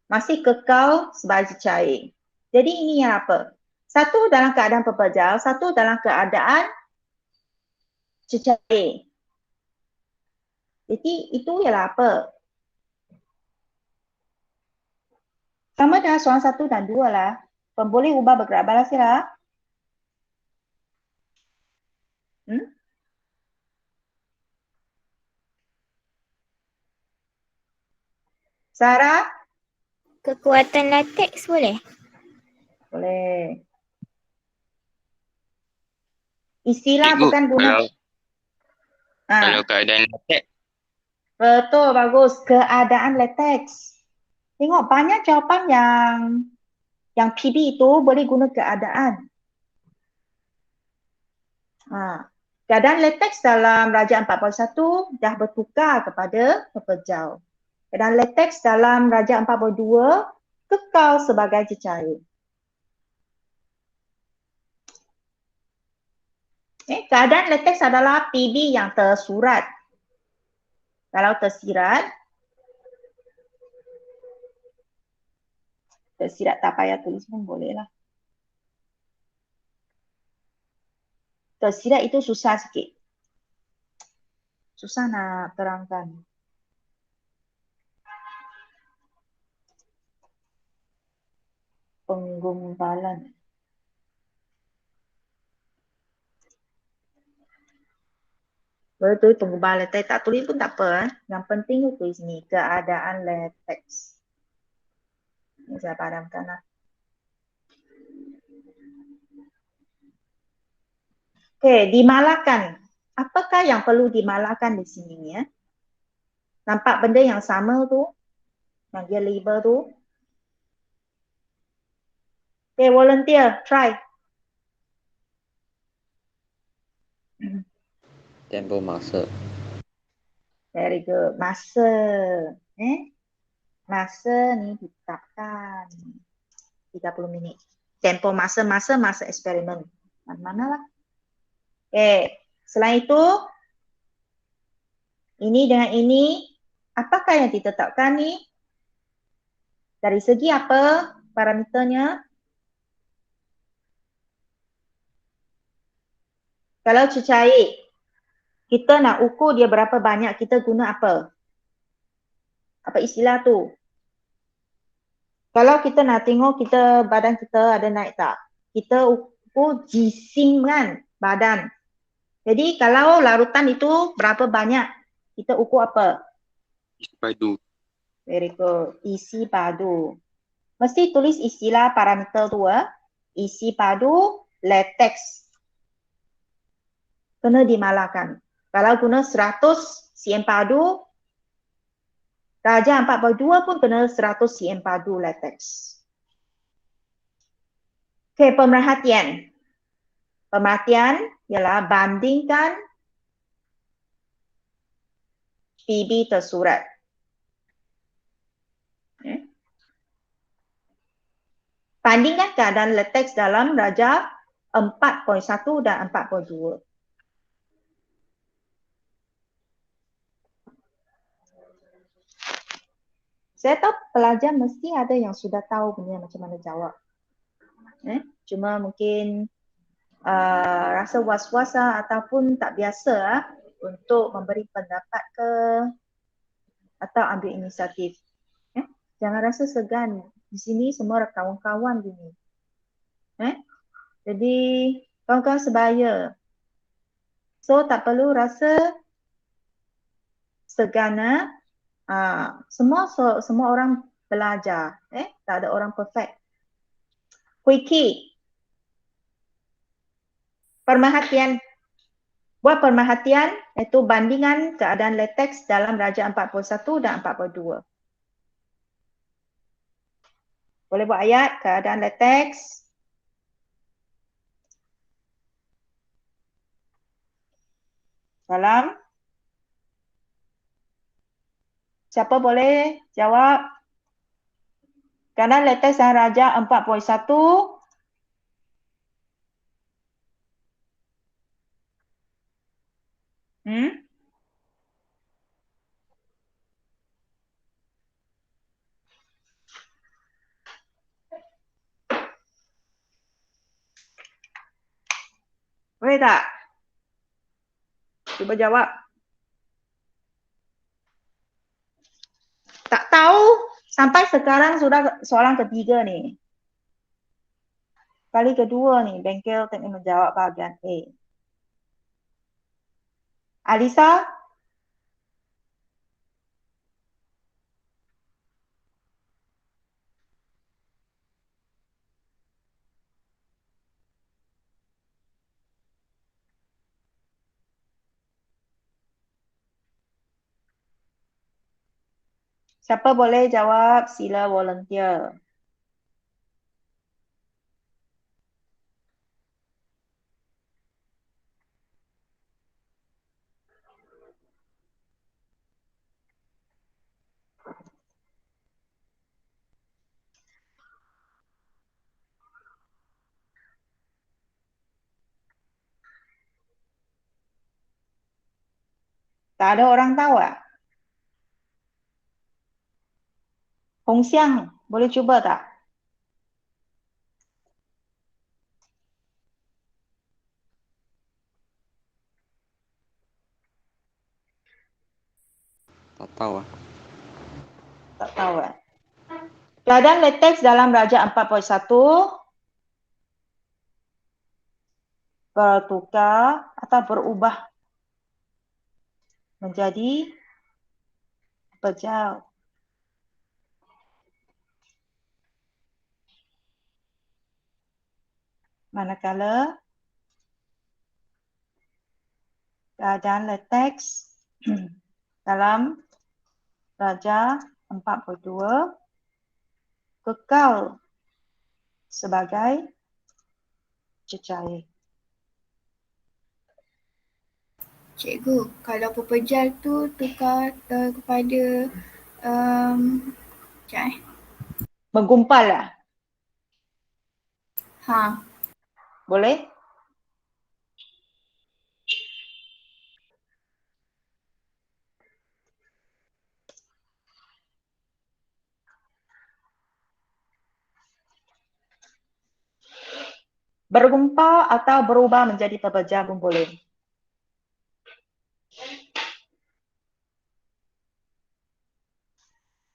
masih kekal sebagai cair. Jadi ini yang apa? Satu dalam keadaan pepejal, satu dalam keadaan cecair. Jadi itu ialah apa? Sama dengan soalan 1 dan 2 lah. Boleh ubah bergerak balas lah. Sarah? Kekuatan latex boleh? Boleh. Istilah Cikgu, bukan guna. kalau keadaan latex, Betul, bagus. Keadaan latex. Tengok banyak jawapan yang PB itu boleh guna keadaan. Keadaan latex dalam Rajah 41 dah bertukar kepada pepejal. Keadaan latex dalam Rajah 42 kekal sebagai cecair. Keadaan latex adalah PB yang tersurat. Kalau tersirat tak payah tulis pun boleh lah. Tersirat itu susah sikit. Susah nak terangkan. Penggumpalan. Betul, penggumpalan latex. Tak tulis pun tak apa. Yang penting itu tulis ni. Keadaan latex. Ini saya padamkan lah. Okey, dimalahkan. Apakah yang perlu dimalahkan di sini ya? Nampak benda yang sama tu? Yang dia label tu? Okey, volunteer, try. Tempoh masa. Very good. Masa. Masa ni ditetapkan 30 minit. Tempoh masa eksperimen. Mana-mana lah. Selain itu, ini dengan ini, apakah yang ditetapkan ni? Dari segi apa parameternya? Kalau cecair, kita nak ukur dia berapa banyak, kita guna apa? Apa istilah tu? Kalau kita nak tengok badan kita ada naik tak? Kita ukur jisim kan, badan. Jadi kalau larutan itu berapa banyak, kita ukur apa? Isi padu. Very good. Isi padu. Mesti tulis istilah parameter tu. Isi padu, latex. Kena dimalahkan. Kalau guna 100 cm padu, darjah 42 pun kena 100 cm padu latex. Okey, pemerhatian. Pemerhatian ialah bandingkan PB tersurat. Bandingkan keadaan latex dalam darjah 4.1 dan 4.2. Saya tahu pelajar mesti ada yang sudah tahu punya macam mana jawab. Cuma mungkin rasa was-was ataupun tak biasa untuk memberi pendapat ke atau ambil inisiatif. Jangan rasa segan. Di sini semua kawan-kawan gini. Jadi kawan-kawan sebaya. So tak perlu rasa segan. Semua orang belajar. Tak ada orang perfect. Quickie. Pemerhatian. Buat pemerhatian iaitu bandingan keadaan latex dalam darjah 41 dan 42. Boleh buat ayat keadaan latex. Dalam. Siapa boleh jawab? Keadaan latex dalam darjah 41. Boleh tak? Cuba jawab. Tak tahu sampai sekarang sudah soalan ketiga ni. Kali kedua ni bengkel teknik menjawab bahagian A. Alisa? Siapa boleh jawab? Sila volunteer. Tak ada orang tahu tak? Hong Xiang, boleh cuba tak? Tak tahu ah. Tak tahu kan? Keadaan latex dalam darjah 4.1 bertukar atau berubah menjadi berjauh. Manakala keadaan latex dalam darjah 4.2 kekal sebagai cecair. Cikgu, kalau pepejal tu tukar kepada sekejap Menggumpal lah. Ha, Boleh? Bergumpal atau berubah menjadi pepejal pun boleh.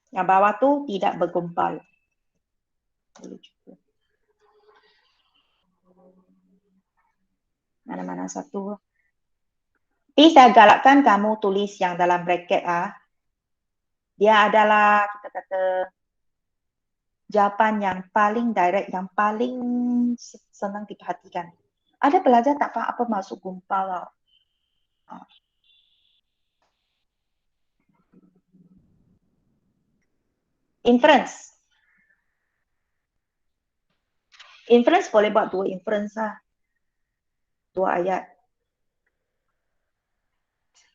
Yang bawah tu tidak bergumpal. Boleh juga. Mana-mana satu. Tapi saya galakkan kamu tulis yang dalam bracket ah. Dia adalah kita kata jawapan yang paling direct, yang paling senang diperhatikan. Ada pelajar tak faham apa maksud gumpal tau. Inference. Inference boleh buat dua inference lah. Dua ayat.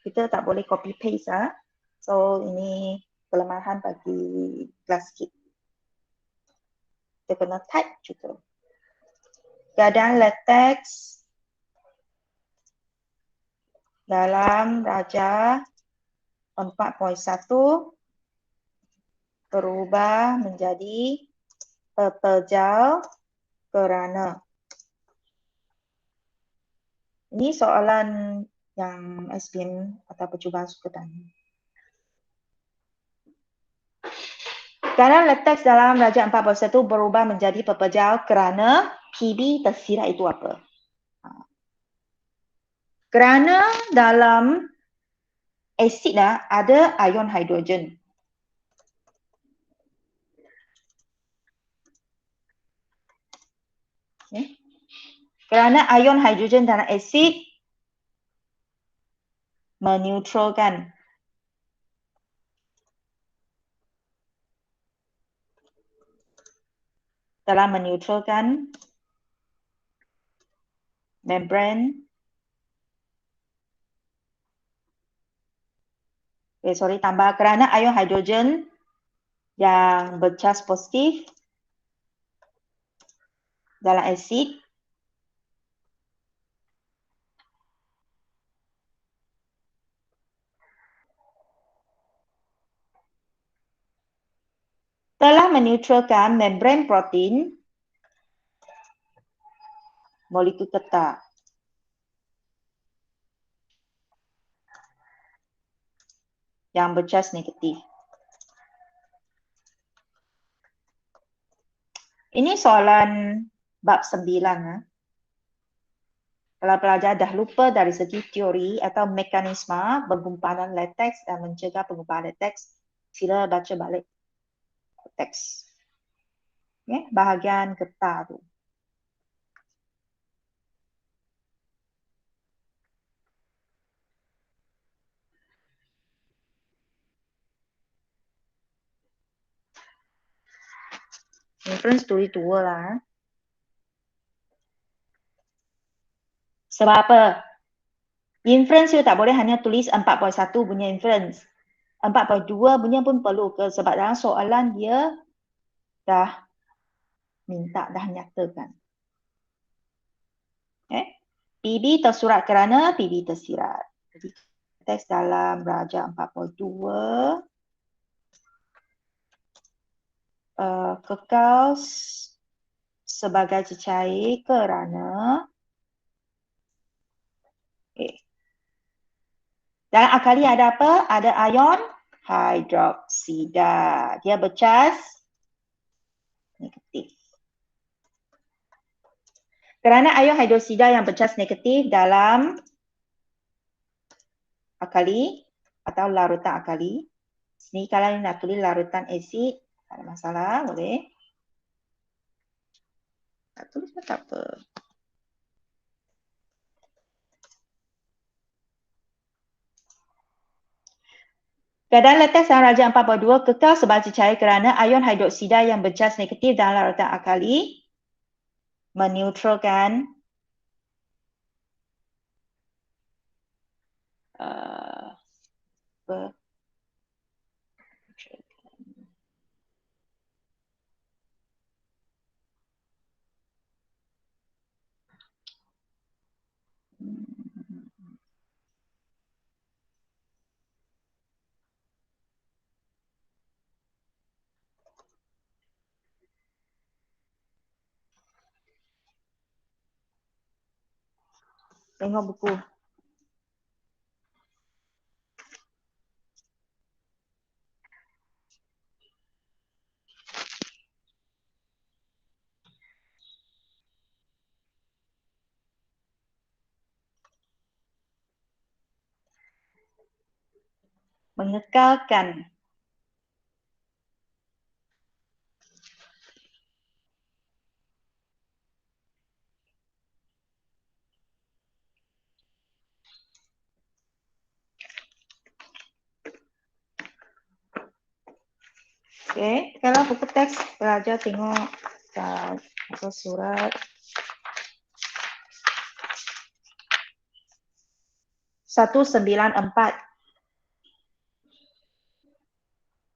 Kita tak boleh copy paste lah. So ini kelemahan bagi kelas kit. Kita kena type juga. Keadaan latex dalam Raja 4.1 berubah menjadi pepejal kerana. Ini soalan yang SPM atau percubaan suka tanya. Keadaan latex dalam Raja 4.1 berubah menjadi pepejal kerana PB tersirat itu apa? Kerana dalam asid ada ion hidrogen. Okay. Kerana ion hidrogen dalam asid meneutralkan telah meneutralkan membran tambah kerana ion hidrogen yang bercas positif dalam asid telah meneutralkan membran protein molekul getah. Yang bercas negatif. Ini soalan bab 9. Kalau pelajar dah lupa dari segi teori atau mekanisme penggumpalan latex dan mencegah penggumpalan latex, sila baca balik teks. Okay, bahagian getah tu. Inference tulis dua lah. Sebab apa? Inference you tak boleh hanya tulis 4.1 punya inference. 4.2 punya pun perlu ke sebab dalam soalan dia dah minta, dah nyatakan. Okay. PB tersurat kerana PB tersirat. Jadi teks dalam Raja 4.2 kekal sebagai cecair kerana dalam alkali ada apa? Ada ion hidroksida. Dia bercas negatif. Kerana ion hidroksida yang bercas negatif dalam alkali atau larutan alkali. Sini kalau nak tulis larutan asid, tak ada masalah, boleh. Tak tulis pun tak apa. Keadaan latex dalam Raja 4.2 kekal sebagai cecair kerana ion hidroksida yang bercas negatif dalam larutan alkali meneutralkan Tengok buku. Mengekalkan. Okey, sekarang buku teks pelajar tengok apa surat 194.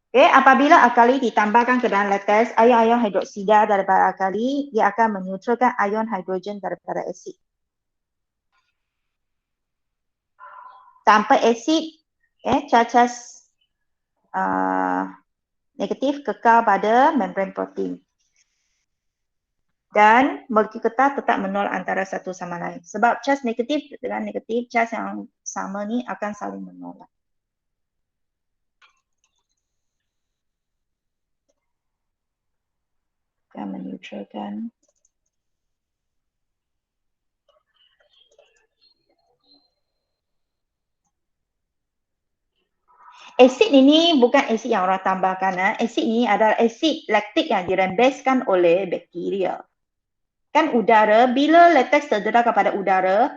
Okey, apabila alkali ditambahkan ke dalam latex, ion-ion hidroksida daripada alkali, dia akan meneutralkan ion hidrogen daripada asid. Tanpa asid, charges negatif kekal pada membran protein. Dan molekul getah tetap menolak antara satu sama lain. Sebab charge negatif dengan negatif, charge yang sama ni akan saling menolak. Akan meneutralkan. Asid ini bukan asid yang orang tambahkan. Asid ini adalah asid laktik yang dirembeskan oleh bakteria. Kan udara, bila latex terdedah kepada udara,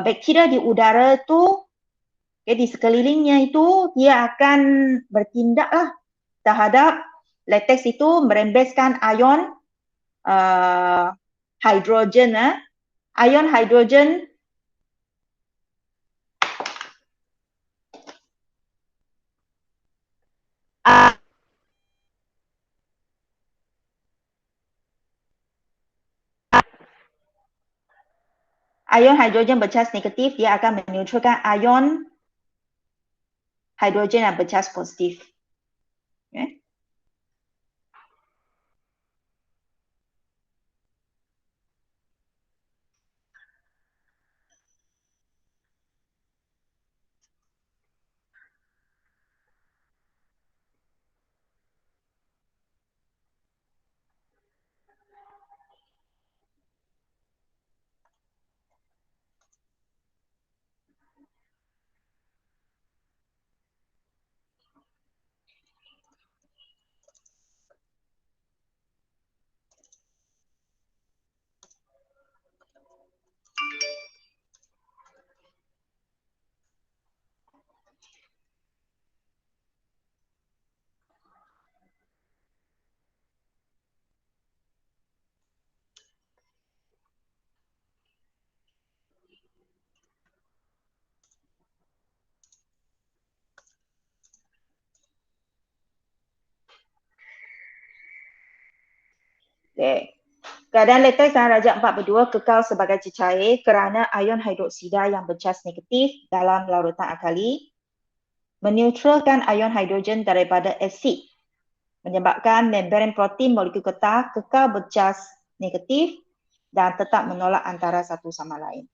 bakteria di udara tu, di sekelilingnya itu, dia akan bertindaklah terhadap latex itu merembeskan ion hidrogen. Ion hidrogen ion hidrogen bercharge negatif, dia akan meneutralkan ion hidrogen yang bercharge positif. Okay. Okay. Keadaan latex dan darjah 42 kekal sebagai cecair kerana ion hidroksida yang bercharge negatif dalam larutan alkali meneutralkan ion hidrogen daripada asid, menyebabkan membran protein molekul getah kekal bercharge negatif dan tetap menolak antara satu sama lain.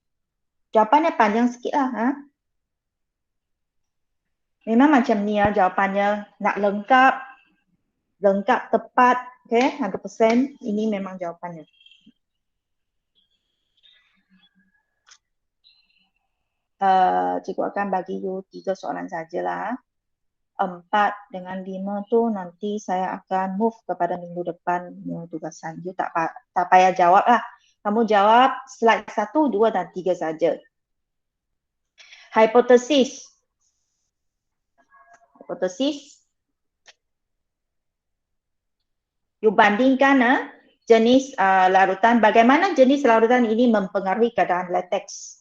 Jawapannya panjang sikit lah. Memang macam ni lah jawapannya. Nak lengkap tepat, okay, 100%, ini memang jawapannya. Cikgu akan bagi you 3 soalan sajalah. 4 dengan 5 tu nanti saya akan move kepada minggu depan tugasan. You tak payah jawab lah. Kamu jawab slide 1, 2 dan 3 saja. Hipotesis. You bandingkan jenis larutan. Bagaimana jenis larutan ini mempengaruhi keadaan latex.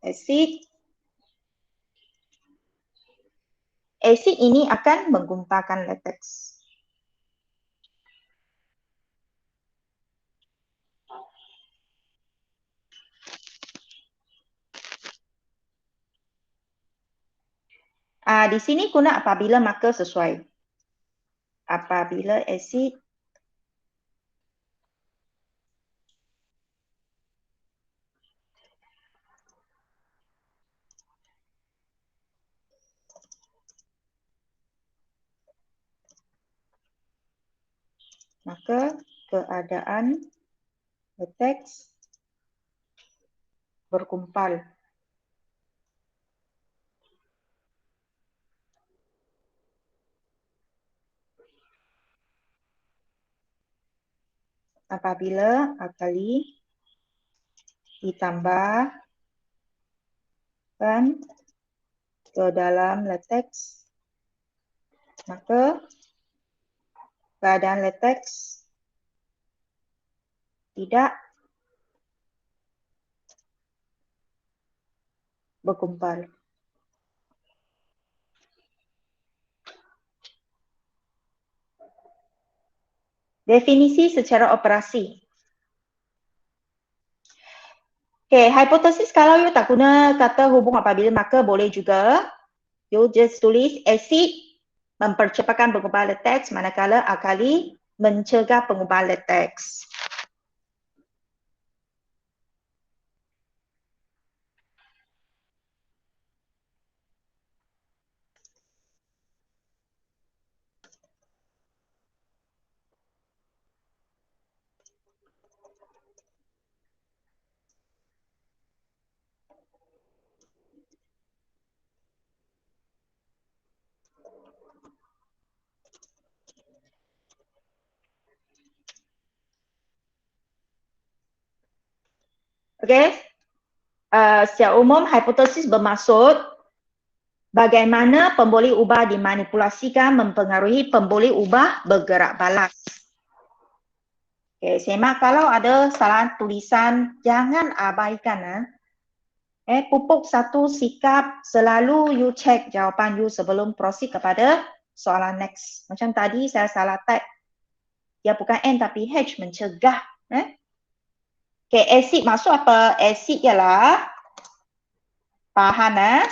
Asid, asid ini akan menggumpalkan latex. Di sini guna apabila marker sesuai. Apabila asid maka keadaan latex berkumpal. Apabila alkali ditambahkan ke dalam latex, maka keadaan latex tidak berkumpal. Definisi secara operasi. Okay, hipotesis kalau you tak guna kata hubung apabila maka boleh juga. You just tulis asid mempercepatkan penggumpalan latex manakala alkali mencegah penggumpalan latex. Okay, secara umum hipotesis bermaksud bagaimana pemboleh ubah dimanipulasikan mempengaruhi pemboleh ubah bergerak balas. Okay, semak kalau ada salah tulisan jangan abaikan. Pupuk satu sikap selalu you check jawapan you sebelum proceed kepada soalan next. Macam tadi saya salah type. Dia bukan N tapi H, mencegah. Okay, asid maksud apa? Asid ialah bahan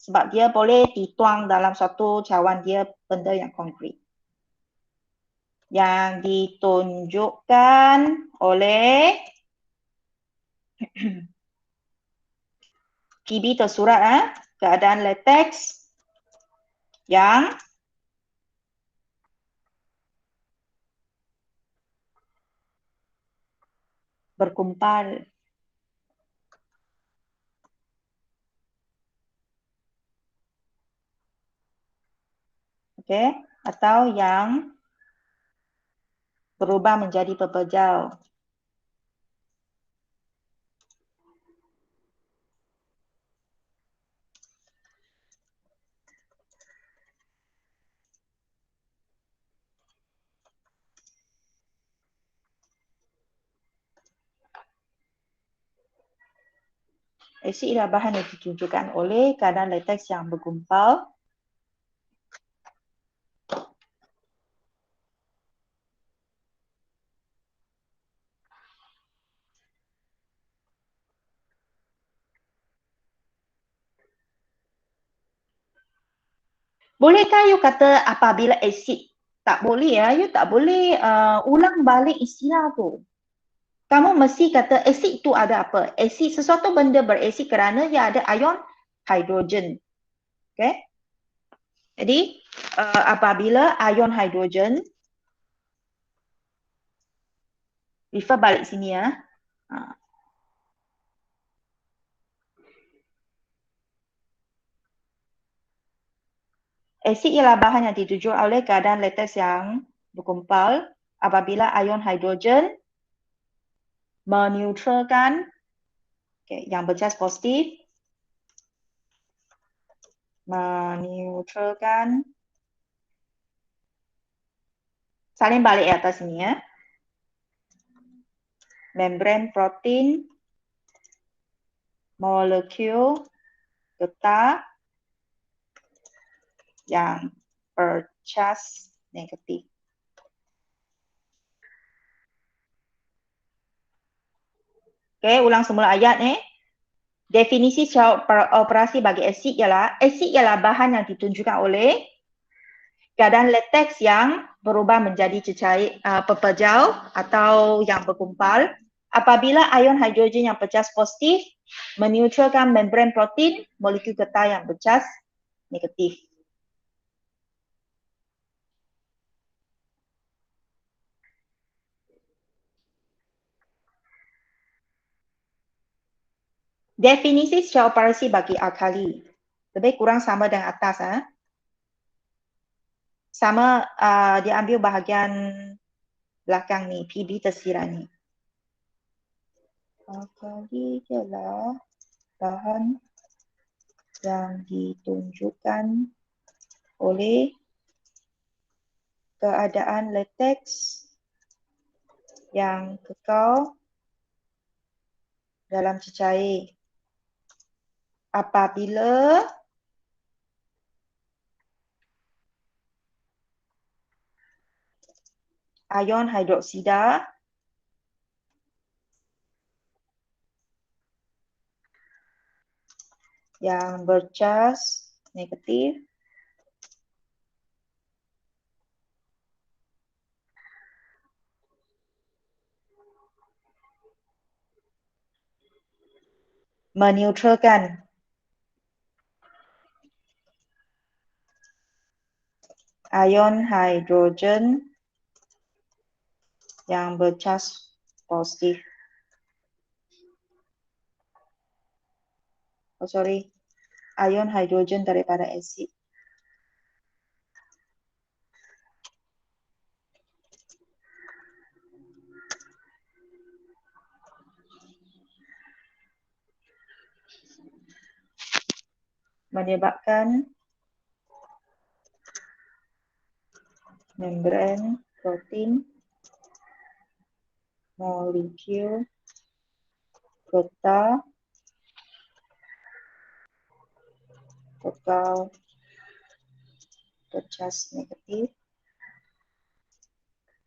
sebab dia boleh dituang dalam suatu cawan dia benda yang konkret. Yang ditunjukkan oleh PB tersurat keadaan latex yang berkumpal. Okay, atau yang berubah menjadi pepejal. Asid ialah bahan yang ditunjukkan oleh keadaan latex yang bergumpal. Bolehkah you kata apabila asid? Tak boleh ya, you tak boleh ulang balik istilah tu. Kamu mesti kata asid tu ada apa? Asid, sesuatu benda berasid kerana ia ada ion hidrogen. Okay? Jadi, apabila ion hidrogen, refer balik sini ya. Asid ialah bahan yang dituju oleh keadaan latex yang berkumpal apabila ion hidrogen meneutralkan yang bercas positif, meneutralkan, salin balik atas sini ya, membran protein, molekul getah yang bercas negatif. Okay, ulang semula ayat Definisi secara operasi bagi asid ialah bahan yang ditunjukkan oleh keadaan lateks yang berubah menjadi cecair pepejal atau yang berkumpal apabila ion hidrogen yang bercas positif meneutralkan membran protein molekul getah yang bercas negatif. Definisi secara operasi bagi alkali. Lebih kurang sama dengan atas. Sama dia ambil bahagian belakang ni, PB tersirat ni. Alkali ialah bahan yang ditunjukkan oleh keadaan lateks yang kekal dalam cecair apabila ion hidroksida yang bercas negatif meneutralkan ion hidrogen yang bercas positif. Ion hidrogen daripada asid. Menyebabkan membran protein molekul getah kekal bercas negatif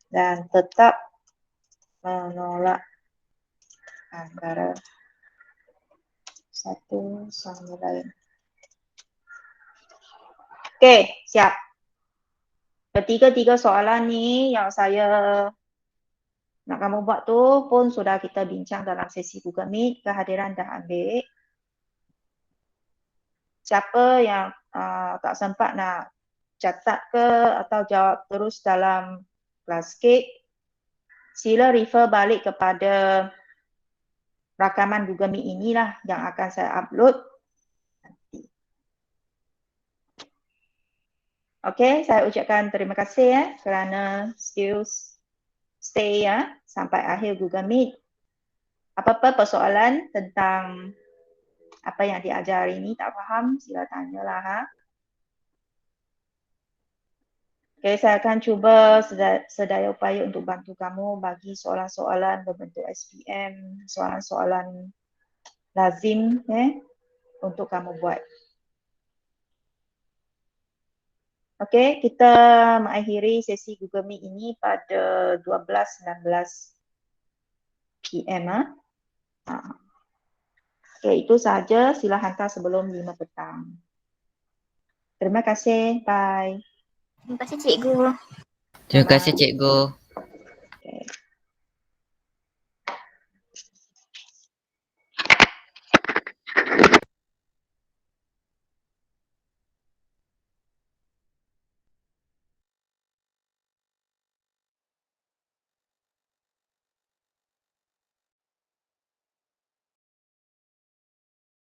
dan tetap menolak antara satu sama lain. Okey, siap. Ketiga-tiga soalan ni yang saya nak kamu buat tu pun sudah kita bincang dalam sesi Google Meet. Kehadiran dah ambil. Siapa yang tak sempat nak catat ke atau jawab terus dalam kelas KIK, sila refer balik kepada rakaman Google Meet inilah yang akan saya upload nanti. Okey, saya ucapkan terima kasih kerana still stay sampai akhir Google Meet. Apa-apa persoalan tentang apa yang diajar hari ini tak faham, sila tanyalah. Okay, saya akan cuba sedaya upaya untuk bantu kamu bagi soalan-soalan berbentuk SPM, soalan-soalan lazim untuk kamu buat. Okay, kita mengakhiri sesi Google Meet ini pada 12.19 PM. Okay, itu sahaja. Sila hantar sebelum 5 petang. Terima kasih. Bye. Terima kasih cikgu. Terima kasih cikgu.